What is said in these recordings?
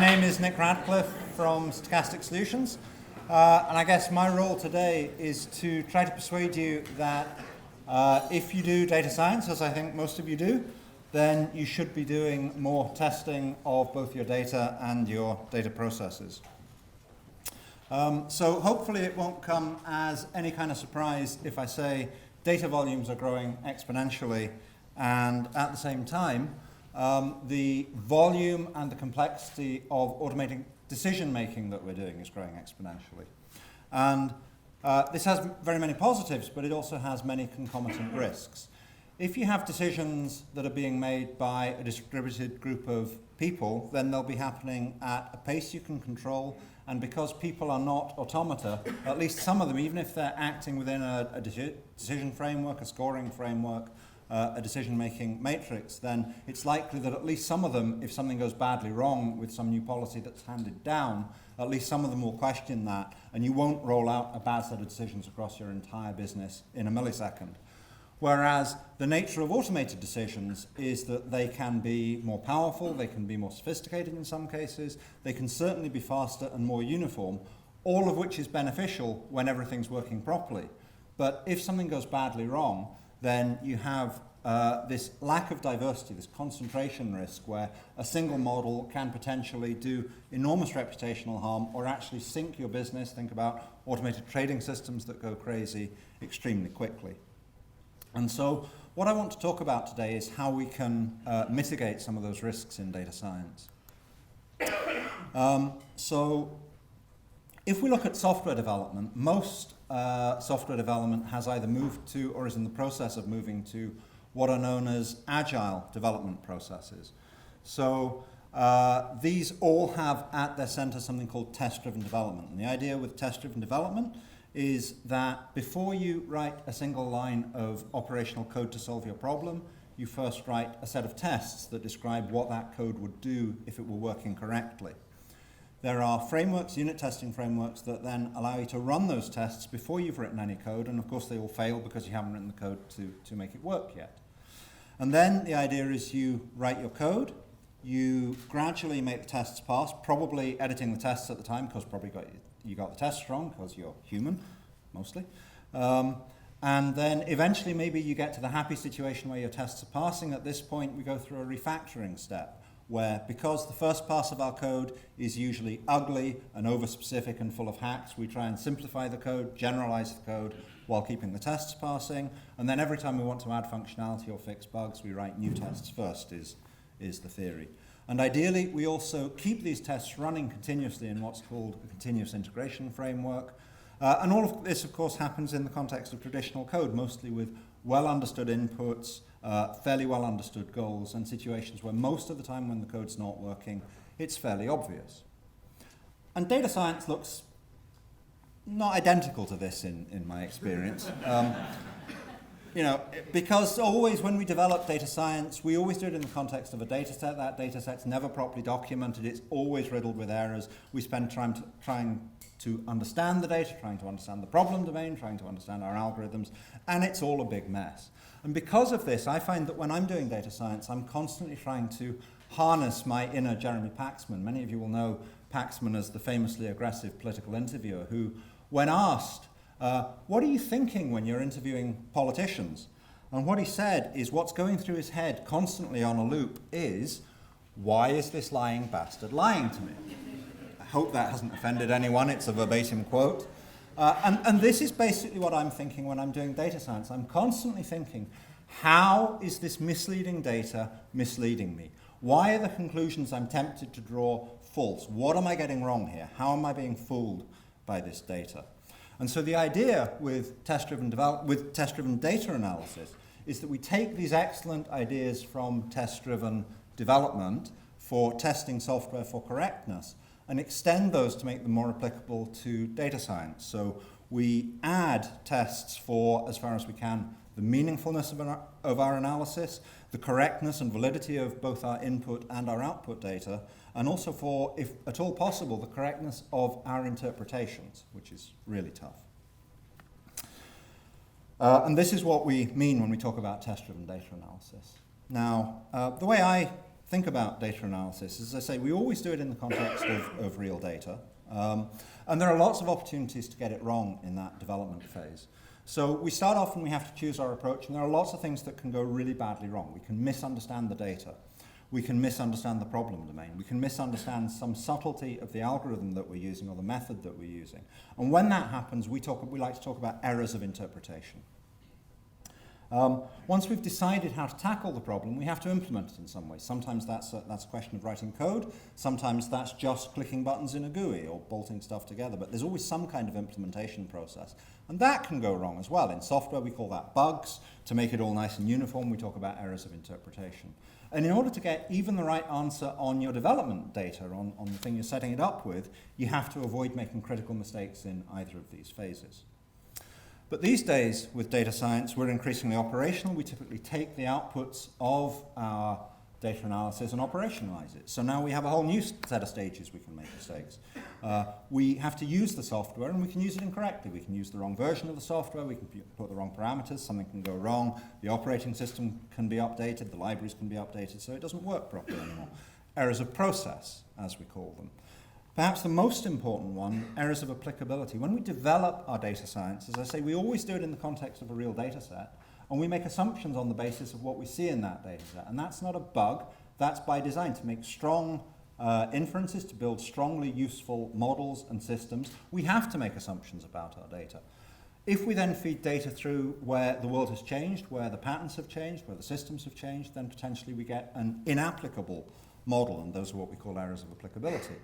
name is Nick RadCliffe from Stochastic Solutions, and I guess my role today is to try to persuade you that if you do data science, as I think most of you do, then you should be doing more testing of both your data and your data processes. So hopefully it won't come as any kind of surprise if I say data volumes are growing exponentially, and at the same time, the volume and the complexity of automating decision-making that we're doing is growing exponentially. And this has very many positives, but it also has many concomitant risks. If you have decisions that are being made by a distributed group of people, then they'll be happening at a pace you can control, and because people are not automata, at least some of them, even if they're acting within a decision framework, a scoring framework, a decision-making matrix, then it's likely that at least some of them, if something goes badly wrong with some new policy that's handed down, at least some of them will question that, and you won't roll out a bad set of decisions across your entire business in a millisecond. Whereas the nature of automated decisions is that they can be more powerful, they can be more sophisticated in some cases, they can certainly be faster and more uniform, all of which is beneficial when everything's working properly. But if something goes badly wrong, then you have this lack of diversity, this concentration risk, where a single model can potentially do enormous reputational harm or actually sink your business. Think about automated trading systems that go crazy extremely quickly. And so what I want to talk about today is how we can mitigate some of those risks in data science. So if we look at software development, most software development has either moved to or is in the process of moving to what are known as agile development processes. So these all have at their center something called test-driven development. And the idea with test-driven development is that before you write a single line of operational code to solve your problem, you first write a set of tests that describe what that code would do if it were working correctly. There are frameworks, unit testing frameworks, that then allow you to run those tests before you've written any code, and of course they will fail because you haven't written the code to make it work yet. And then the idea is you write your code, you gradually make the tests pass, probably editing the tests at the time, because probably you got the tests wrong, because you're human, mostly. And then eventually maybe you get to the happy situation where your tests are passing. At this point we go through a refactoring step, where because the first pass of our code is usually ugly and over-specific and full of hacks, we try and simplify the code, generalize the code, while keeping the tests passing. And then every time we want to add functionality or fix bugs, we write new tests first, is the theory. And ideally, we also keep these tests running continuously in what's called a continuous integration framework. And all of this, of course, happens in the context of traditional code, mostly with well-understood inputs, fairly well-understood goals, and situations where most of the time when the code's not working, it's fairly obvious. And data science looks not identical to this in my experience. Because always when we develop data science, we always do it in the context of a data set. That data set's never properly documented. It's always riddled with errors. We spend time trying to understand the data, trying to understand the problem domain, trying to understand our algorithms, and it's all a big mess. And because of this, I find that when I'm doing data science, I'm constantly trying to harness my inner Jeremy Paxman. Many of you will know Paxman as the famously aggressive political interviewer who, when asked, what are you thinking when you're interviewing politicians? And what he said is what's going through his head constantly on a loop is, why is this lying bastard lying to me? I hope that hasn't offended anyone. It's a verbatim quote. And this is basically what I'm thinking when I'm doing data science. I'm constantly thinking, how is this misleading data misleading me? Why are the conclusions I'm tempted to draw false? What am I getting wrong here? How am I being fooled by this data? And so the idea with test-driven data analysis is that we take these excellent ideas from test-driven development for testing software for correctness and extend those to make them more applicable to data science. So we add tests for, as far as we can, the meaningfulness of our analysis, the correctness and validity of both our input and our output data, and also for, if at all possible, the correctness of our interpretations, which is really tough. And this is what we mean when we talk about test-driven data analysis. Now, the way I think about data analysis. As I say, we always do it in the context of real data. And there are lots of opportunities to get it wrong in that development phase. So we start off and we have to choose our approach, and there are lots of things that can go really badly wrong. We can misunderstand the data. We can misunderstand the problem domain. We can misunderstand some subtlety of the algorithm that we're using or the method that we're using. And when that happens, we like to talk about errors of interpretation. Once we've decided how to tackle the problem, we have to implement it in some way. Sometimes that's a question of writing code. Sometimes that's just clicking buttons in a GUI or bolting stuff together. But there's always some kind of implementation process. And that can go wrong as well. In software, we call that bugs. To make it all nice and uniform, we talk about errors of interpretation. And in order to get even the right answer on your development data, on the thing you're setting it up with, you have to avoid making critical mistakes in either of these phases. But these days, with data science, we're increasingly operational. We typically take the outputs of our data analysis and operationalize it. So now we have a whole new set of stages we can make mistakes. We have to use the software, and we can use it incorrectly. We can use the wrong version of the software. We can put the wrong parameters. Something can go wrong. The operating system can be updated. The libraries can be updated, so it doesn't work properly anymore. Errors of process, as we call them. Perhaps the most important one, errors of applicability. When we develop our data science, as I say, we always do it in the context of a real data set, and we make assumptions on the basis of what we see in that data set. And that's not a bug, that's by design, to make strong inferences, to build strongly useful models and systems. We have to make assumptions about our data. If we then feed data through where the world has changed, where the patterns have changed, where the systems have changed, then potentially we get an inapplicable model, and those are what we call errors of applicability.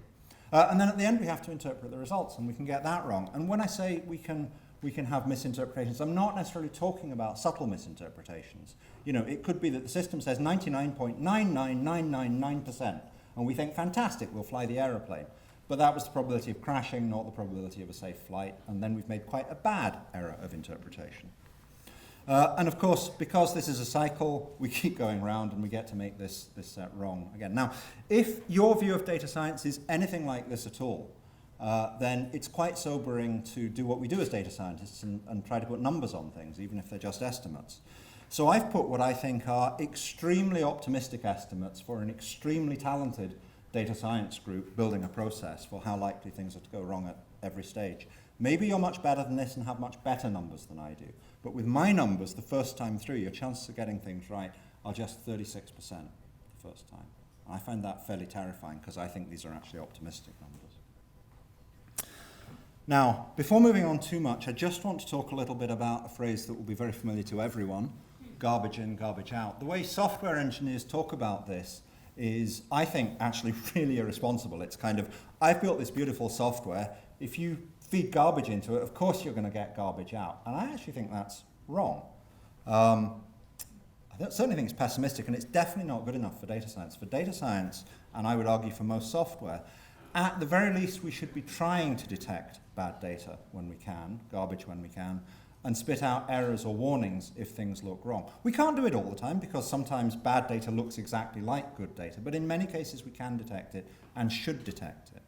And then at the end we have to interpret the results, and we can get that wrong. And when I say we can have misinterpretations, I'm not necessarily talking about subtle misinterpretations. You know, it could be that the system says 99.99999%, and we think, fantastic, we'll fly the aeroplane. But that was the probability of crashing, not the probability of a safe flight, and then we've made quite a bad error of interpretation. And of course, because this is a cycle, we keep going round and we get to make this wrong again. Now, if your view of data science is anything like this at all, then it's quite sobering to do what we do as data scientists and try to put numbers on things, even if they're just estimates. So I've put what I think are extremely optimistic estimates for an extremely talented data science group building a process for how likely things are to go wrong at every stage. Maybe you're much better than this and have much better numbers than I do. But with my numbers, the first time through, your chances of getting things right are just 36% the first time. I find that fairly terrifying because I think these are actually optimistic numbers. Now, before moving on too much, I just want to talk a little bit about a phrase that will be very familiar to everyone, garbage in, garbage out. The way software engineers talk about this is, I think, actually really irresponsible. It's kind of, I've built this beautiful software. If you feed garbage into it, of course you're going to get garbage out. And I actually think that's wrong. I certainly think it's pessimistic, and it's definitely not good enough for data science. For data science, and I would argue for most software, at the very least we should be trying to detect bad data when we can, garbage when we can, and spit out errors or warnings if things look wrong. We can't do it all the time because sometimes bad data looks exactly like good data, but in many cases we can detect it and should detect it.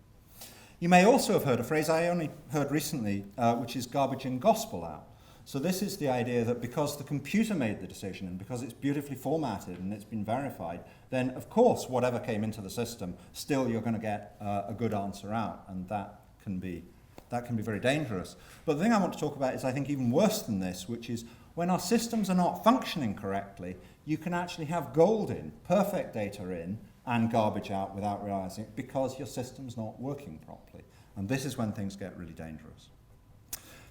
You may also have heard a phrase I only heard recently, which is garbage in, gospel out. So this is the idea that because the computer made the decision and because it's beautifully formatted and it's been verified, then of course whatever came into the system, still you're going to get a good answer out, and that can be very dangerous. But the thing I want to talk about is, I think, even worse than this, which is when our systems are not functioning correctly, you can actually have gold in, perfect data in, and garbage out without realizing it because your system's not working properly. And this is when things get really dangerous.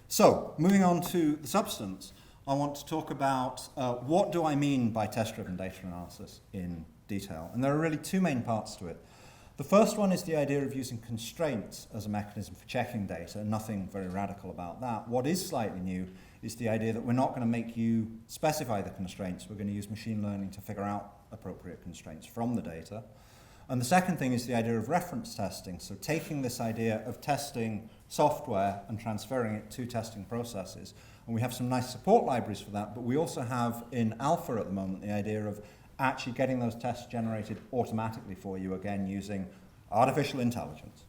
So, moving on to the substance, I want to talk about what do I mean by test-driven data analysis in detail. And there are really two main parts to it. The first one is the idea of using constraints as a mechanism for checking data, nothing very radical about that. What is slightly new is the idea that we're not going to make you specify the constraints. We're going to use machine learning to figure out appropriate constraints from the data. And the second thing is the idea of reference testing, so taking this idea of testing software and transferring it to testing processes. And we have some nice support libraries for that, but we also have in alpha at the moment the idea of actually getting those tests generated automatically for you, again using artificial intelligence.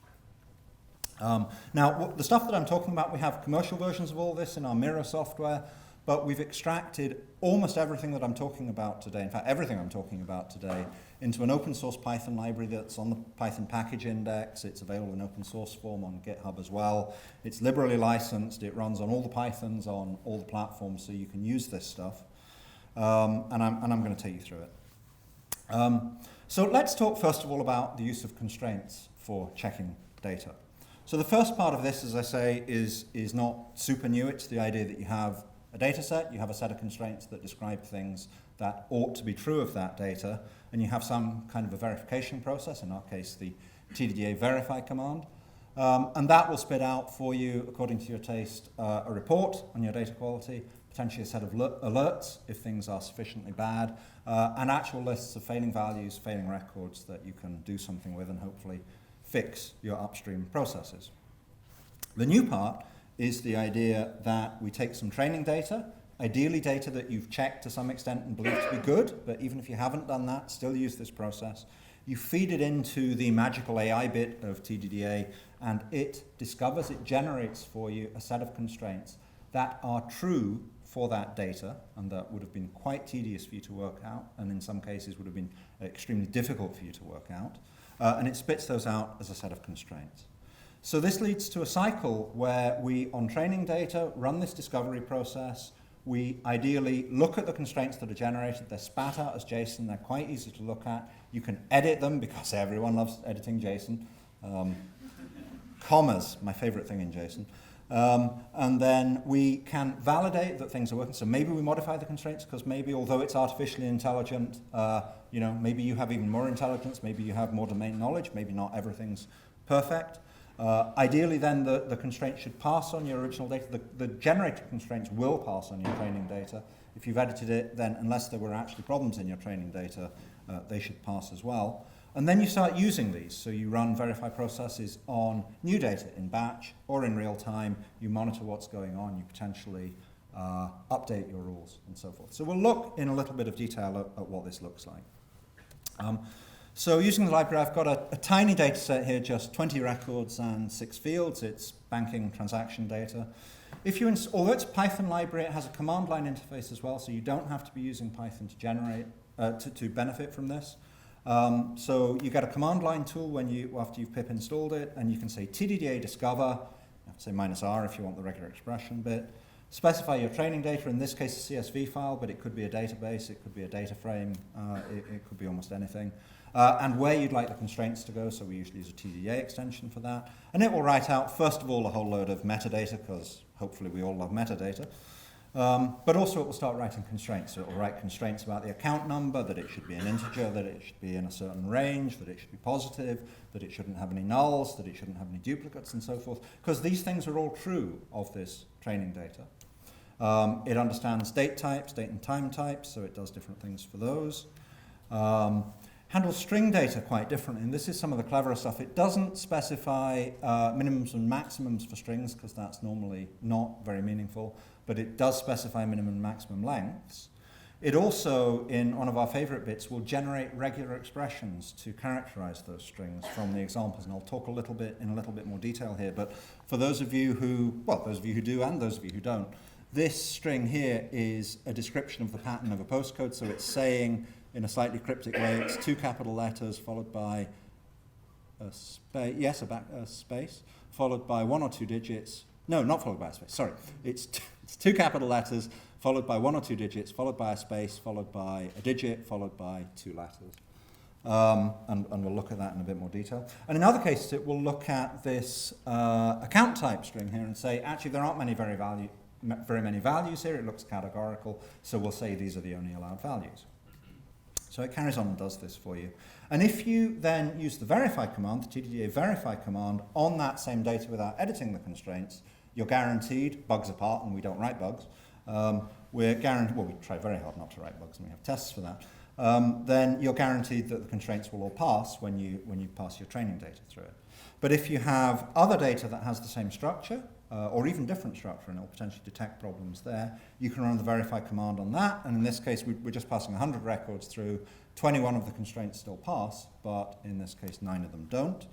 Now, the stuff that I'm talking about, we have commercial versions of all this in our Miro software, but we've extracted almost everything that I'm talking about today, in fact everything I'm talking about today, into an open source Python library that's on the Python package index. It's available in open source form on GitHub as well. It's liberally licensed. It runs on all the Pythons on all the platforms, so you can use this stuff. And I'm going to take you through it. So let's talk first of all about the use of constraints for checking data. So the first part of this, as I say, is not super new. It's the idea that you have a data set, you have a set of constraints that describe things that ought to be true of that data, and you have some kind of a verification process, in our case the TDDA verify command, and that will spit out for you, according to your taste, a report on your data quality, potentially a set of alerts if things are sufficiently bad, and actual lists of failing values, failing records that you can do something with and hopefully fix your upstream processes. The new part is the idea that we take some training data, ideally data that you've checked to some extent and believe to be good, but even if you haven't done that, still use this process. You feed it into the magical AI bit of TDDA, and it generates for you a set of constraints that are true for that data, and that would have been quite tedious for you to work out, and in some cases would have been extremely difficult for you to work out, and it spits those out as a set of constraints. So this leads to a cycle where we, on training data, run this discovery process. We ideally look at the constraints that are generated. They're spat out as JSON. They're quite easy to look at. You can edit them because everyone loves editing JSON. Commas, my favorite thing in JSON. And then we can validate that things are working. So maybe we modify the constraints because maybe, although it's artificially intelligent, maybe you have even more intelligence, maybe you have more domain knowledge, maybe not everything's perfect. Ideally then the constraints should pass on your original data. The generated constraints will pass on your training data. If you've edited it, then unless there were actually problems in your training data, they should pass as well. And then you start using these. So you run verify processes on new data in batch or in real time. You monitor what's going on. You potentially update your rules and so forth. So we'll look in a little bit of detail at what this looks like. So using the library, I've got a tiny data set here, just 20 records and 6 fields. It's banking transaction data. Although it's a Python library, it has a command line interface as well, so you don't have to be using Python to generate to benefit from this. So you get a command line tool after you've pip installed it, and you can say TDDA discover. You have to say -r if you want the regular expression bit. Specify your training data, in this case a CSV file, but it could be a database, it could be a data frame, it could be almost anything. And where you'd like the constraints to go, so we usually use a TDDA extension for that. And it will write out, first of all, a whole load of metadata, because hopefully we all love metadata. But also it will start writing constraints. So it will write constraints about the account number, that it should be an integer, that it should be in a certain range, that it should be positive, that it shouldn't have any nulls, that it shouldn't have any duplicates, and so forth. Because these things are all true of this training data. It understands date types, date and time types, so it does different things for those. Handles string data quite differently, and this is some of the cleverer stuff. It doesn't specify minimums and maximums for strings, because that's normally not very meaningful, but it does specify minimum and maximum lengths. It also, in one of our favorite bits, will generate regular expressions to characterize those strings from the examples, and I'll talk in a little bit more detail here, but for those of you who do and those of you who don't, this string here is a description of the pattern of a postcode, so it's saying, in a slightly cryptic way, it's 2 capital letters followed by a space, followed by 1 or 2 digits. No, not followed by a space, sorry. It's 2 capital letters, followed by 1 or 2 digits, followed by a space, followed by a digit, followed by 2 letters. And we'll look at that in a bit more detail. And in other cases, it will look at this account type string here and say, actually, there aren't very many values here. It looks categorical, so we'll say these are the only allowed values. So it carries on and does this for you. And if you then use the verify command, the TDDA verify command, on that same data without editing the constraints, you're guaranteed, bugs apart, and we don't write bugs, we try very hard not to write bugs, and we have tests for that, then you're guaranteed that the constraints will all pass when you pass your training data through it. But if you have other data that has the same structure, or even different structure, and it will potentially detect problems there, you can run the verify command on that, and in this case we're just passing 100 records through. 21 of the constraints still pass, but in this case 9 of them don't.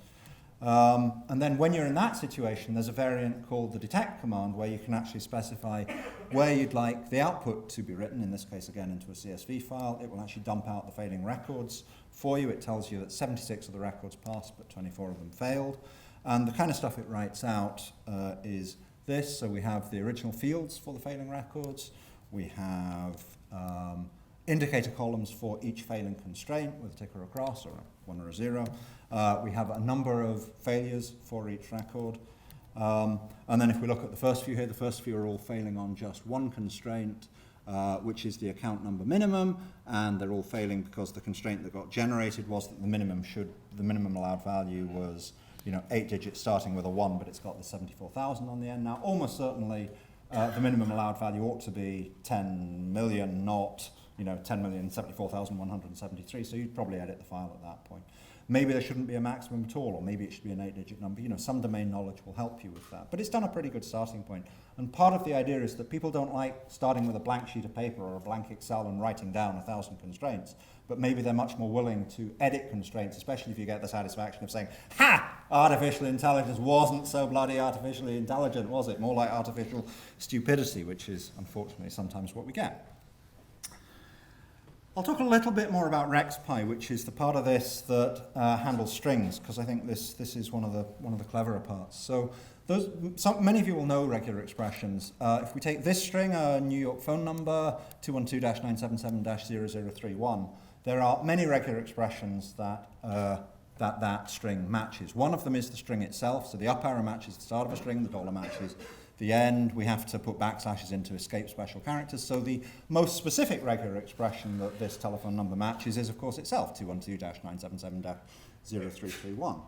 And then when you're in that situation, there's a variant called the detect command where you can actually specify where you'd like the output to be written, in this case again into a CSV file. It will actually dump out the failing records for you. It tells you that 76 of the records passed, but 24 of them failed. And the kind of stuff it writes out is this. So we have the original fields for the failing records. We have indicator columns for each failing constraint with a ticker across, or a 1 or a 0. We have a number of failures for each record. And then if we look at the first few here, the first few are all failing on just one constraint, which is the account number minimum, and they're all failing because the constraint that got generated was that the minimum allowed value was 8 digits starting with a 1, but it's got the 74,000 on the end. Now, almost certainly the minimum allowed value ought to be 10 million, not 10,074,173, so you'd probably edit the file at that point. Maybe there shouldn't be a maximum at all, or maybe it should be an 8-digit number. Some domain knowledge will help you with that. But it's done a pretty good starting point. And part of the idea is that people don't like starting with a blank sheet of paper or a blank Excel and writing down 1,000 constraints, but maybe they're much more willing to edit constraints, especially if you get the satisfaction of saying, ha! Artificial intelligence wasn't so bloody artificially intelligent, was it? More like artificial stupidity, which is unfortunately sometimes what we get. I'll talk a little bit more about RexPy, which is the part of this that handles strings, because I think this is one of the cleverer parts. So many of you will know regular expressions. If we take this string, a New York phone number, 212-977-0031, there are many regular expressions that that string matches. One of them is the string itself, so the up arrow matches the start of a string, the dollar matches the end. We have to put backslashes in to escape special characters. So the most specific regular expression that this telephone number matches is, of course, itself, 212-977-0331.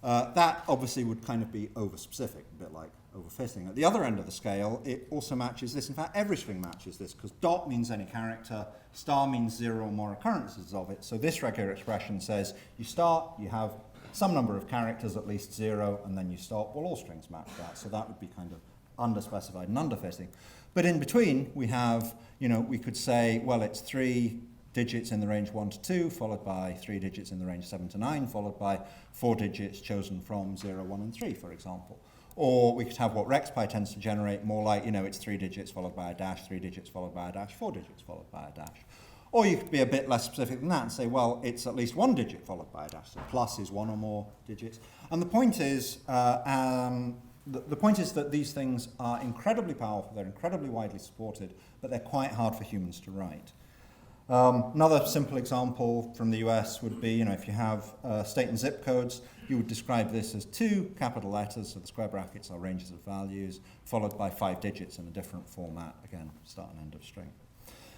That obviously would kind of be over-specific, a bit like overfitting. At the other end of the scale, it also matches this. In fact, every string matches this, because dot means any character, star means 0 or more occurrences of it. So this regular expression says you start, you have some number of characters, at least 0, and then you stop. Well, all strings match that, so that would be kind of underspecified and underfitting. But in between, we have, we could say, well, it's 3 digits in the range 1 to 2, followed by 3 digits in the range 7 to 9, followed by 4 digits chosen from 0, 1, and 3, for example. Or we could have what RexPy tends to generate, more like, it's 3 digits followed by a dash, 3 digits followed by a dash, 4 digits followed by a dash. Or you could be a bit less specific than that and say, well, it's at least 1 digit followed by a dash. So plus is 1 or more digits. And the point is, the point is that these things are incredibly powerful, they're incredibly widely supported, but they're quite hard for humans to write. Another simple example from the US would be, if you have state and zip codes, you would describe this as 2 capital letters, so the square brackets are ranges of values, followed by 5 digits in a different format, again, start and end of string.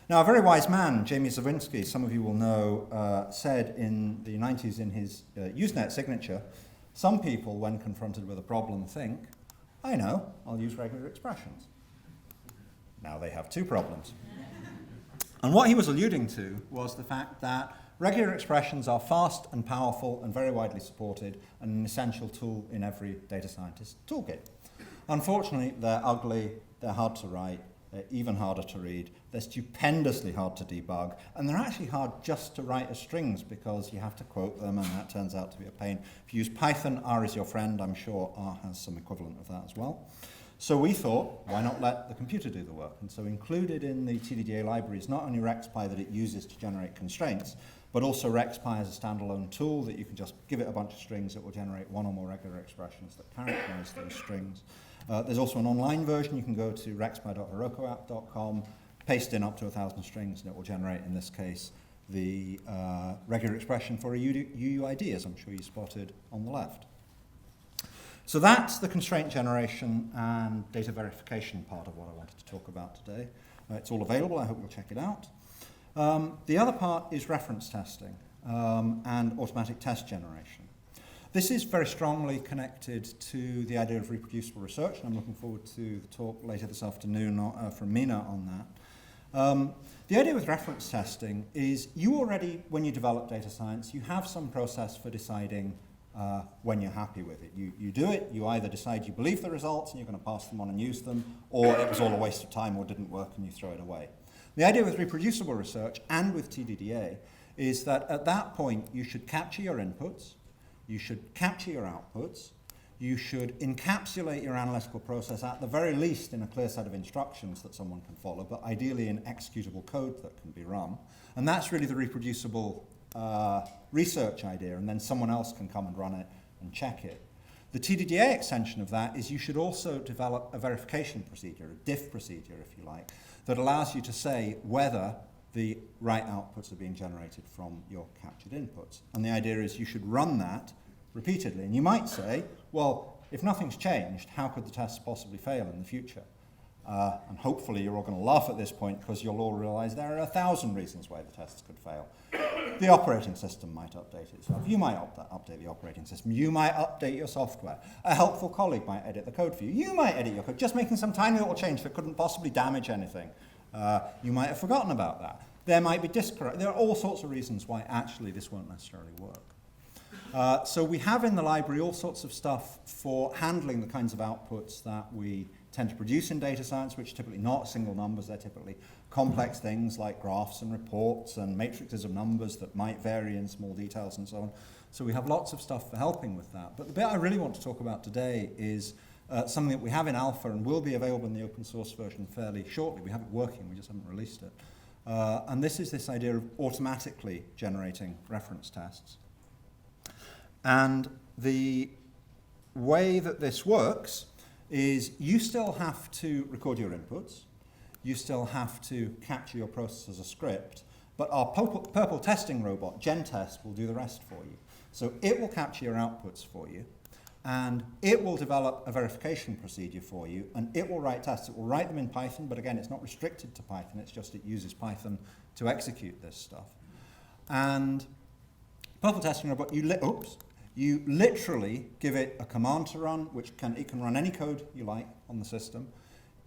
Now, a very wise man, Jamie Zawinski, some of you will know, said in the 90s in his Usenet signature, some people, when confronted with a problem, think, I know, I'll use regular expressions. Now they have 2 problems. And what he was alluding to was the fact that regular expressions are fast and powerful and very widely supported and an essential tool in every data scientist's toolkit. Unfortunately, they're ugly, they're hard to write, they're even harder to read, they're stupendously hard to debug, and they're actually hard just to write as strings because you have to quote them, and that turns out to be a pain. If you use Python, R is your friend. I'm sure R has some equivalent of that as well. So we thought, why not let the computer do the work? And so included in the TDDA library is not only RexPy that it uses to generate constraints, but also RexPy as a standalone tool that you can just give it a bunch of strings that will generate 1 or more regular expressions that characterize those strings. There's also an online version. You can go to rexpy.herokuapp.com, paste in up to 1,000 strings, and it will generate, in this case, the regular expression for a UUID, as I'm sure you spotted on the left. So that's the constraint generation and data verification part of what I wanted to talk about today. It's all available. I hope you'll check it out. The other part is reference testing and automatic test generation. This is very strongly connected to the idea of reproducible research, and I'm looking forward to the talk later this afternoon from Mina on that. The idea with reference testing is you already, when you develop data science, you have some process for deciding when you're happy with it. You do it, you either decide you believe the results and you're going to pass them on and use them, or it was all a waste of time or didn't work and you throw it away. The idea with reproducible research and with TDDA is that at that point you should capture your inputs, You should capture your outputs. You should encapsulate your analytical process at the very least in a clear set of instructions that someone can follow, but ideally in executable code that can be run. And that's really the reproducible research idea, and then someone else can come and run it and check it. The TDDA extension of that is you should also develop a verification procedure, a diff procedure, if you like, that allows you to say whether the right outputs are being generated from your captured inputs. And the idea is you should run that repeatedly. And you might say, well, if nothing's changed, how could the tests possibly fail in the future? And hopefully you're all going to laugh at this point because you'll all realize there are 1,000 reasons why the tests could fail. The operating system might update itself. You might update the operating system. You might update your software. A helpful colleague might edit the code for you. You might edit your code, just making some tiny little change that couldn't possibly damage anything. You might have forgotten about that. There might be disk correct. There are all sorts of reasons why actually this won't necessarily work. So we have in the library all sorts of stuff for handling the kinds of outputs that we tend to produce in data science, which are typically not single numbers. They're typically complex things like graphs and reports and matrices of numbers that might vary in small details and so on. So we have lots of stuff for helping with that. But the bit I really want to talk about today is something that we have in alpha and will be available in the open source version fairly shortly. We have it working, we just haven't released it. And this is this idea of automatically generating reference tests. And the way that this works is you still have to record your inputs, you still have to capture your process as a script, but our purple testing robot, GenTest, will do the rest for you. So it will capture your outputs for you, and it will develop a verification procedure for you, and it will write tests. It will write them in Python, but again, it's not restricted to Python, it's just it uses Python to execute this stuff. And purple testing robot, you literally give it a command to run, it can run any code you like on the system.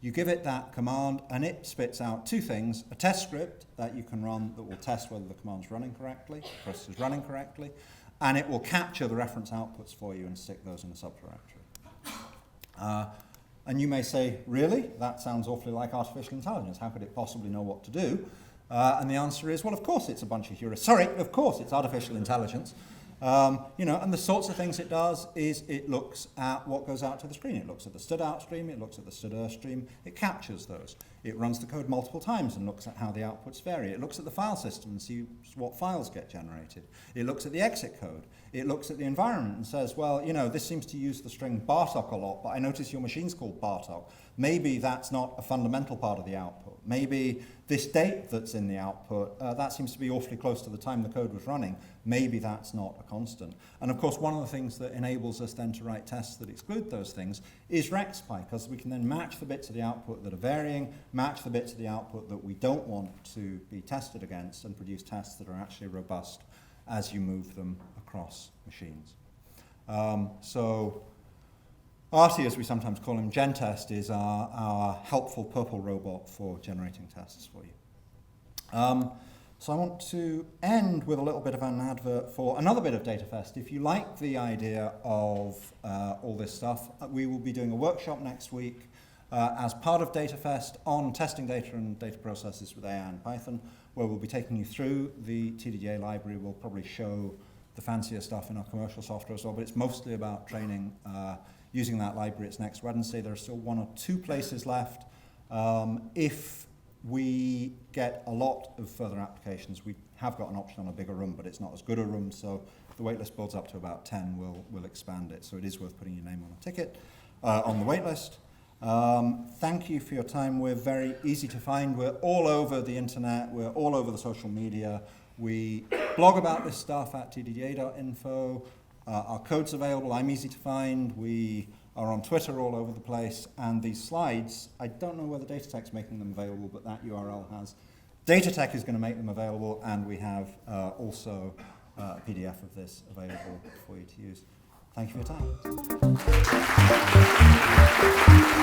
You give it that command, and it spits out two things: a test script that you can run that will test whether the command's running correctly, the process is running correctly, and it will capture the reference outputs for you and stick those in a subdirectory. And you may say, really? That sounds awfully like artificial intelligence. How could it possibly know what to do? And the answer is, well, of course it's a bunch of heuristics. Sorry, of course it's artificial intelligence. And the sorts of things it does is it looks at what goes out to the screen. It looks at the std_out stream, it looks at the std_ir stream, it captures those. It runs the code multiple times and looks at how the outputs vary. It looks at the file system and sees what files get generated. It looks at the exit code. It looks at the environment and says, well, this seems to use the string Bartok a lot, but I notice your machine's called Bartok. Maybe that's not a fundamental part of the output. Maybe this date that's in the output, that seems to be awfully close to the time the code was running. Maybe that's not a constant. And of course, one of the things that enables us then to write tests that exclude those things is RexPy, because we can then match the bits of the output that are varying, match the bits of the output that we don't want to be tested against, and produce tests that are actually robust as you move them across machines. So Artie, as we sometimes call him, GenTest, is our helpful purple robot for generating tests for you. So I want to end with a little bit of an advert for another bit of DataFest. If you like the idea of all this stuff, we will be doing a workshop next week as part of DataFest on testing data and data processes with AI and Python, where we'll be taking you through the TDDA library. We'll probably show the fancier stuff in our commercial software as well, but it's mostly about training using that library. It's next Wednesday. There are still 1 or 2 places left. If we get a lot of further applications, we have got an option on a bigger room, but it's not as good a room, so if the waitlist builds up to about 10, we'll expand it. So it is worth putting your name on a ticket on the waitlist. Thank you for your time. We're very easy to find. We're all over the internet. We're all over the social media. We blog about this stuff at tdda.info. Our code's available. I'm easy to find. We are on Twitter all over the place. And these slides, I don't know whether DataTech's making them available, but that URL has. DataTech is going to make them available, and we have also a PDF of this available for you to use. Thank you for your time.